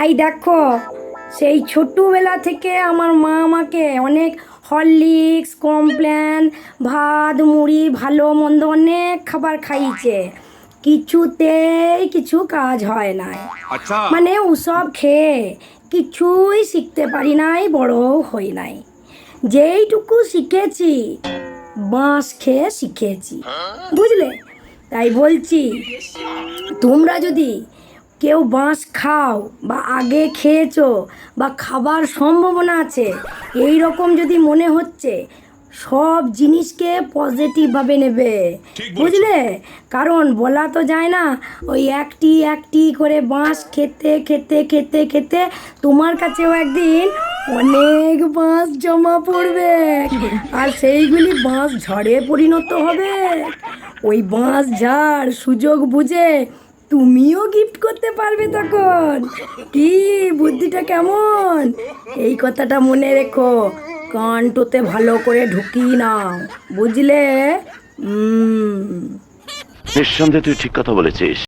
এই দেখো, সেই ছোট্টবেলা থেকে আমার মা আমাকে অনেক হরলিক্স, কমপ্ল্যান, ভাত, মুড়ি, ভালো মন্দ অনেক খাবার খাইয়েছে। কিছুতেই কিছু কাজ হয় নাই। अच्छा। মানে ওসব খেয়ে কিছুই শিখতে পারি নাই, বড়ও হই নাই। যেইটুকু শিখেছি বাঁশ খেয়ে শিখেছি, বুঝলে? তাই বলছি, তোমরা যদি কেউ বাঁশ খাও বা আগে খেয়েছো বা খাবার সম্ভাবনা আছে, এই রকম যদি মনে হচ্ছে, সব জিনিসকে পজিটিভভাবে নেবে, ঠিক বলেছো। বুঝলে? কারণ বলা তো যায় না, ওই একটি একটি করে বাঁশ খেতে খেতে খেতে খেতে তোমার কাছেও একদিন অনেক বাঁশ জমা পড়বে, আর সেইগুলি বাঁশ ঝড়ে পরিণত হবে। ওই বাঁশ ঝাড় সুযোগ বুঝে তুমিও গিফট করতে পারবে তখন। কি বুদ্ধিটা কেমন? এই কথাটা মনে রেখো, কানটোতে ভালো করে ঢুকিয়ে নাও, বুঝলে? নিঃসন্দেহে তুই ঠিক কথা বলেছিস।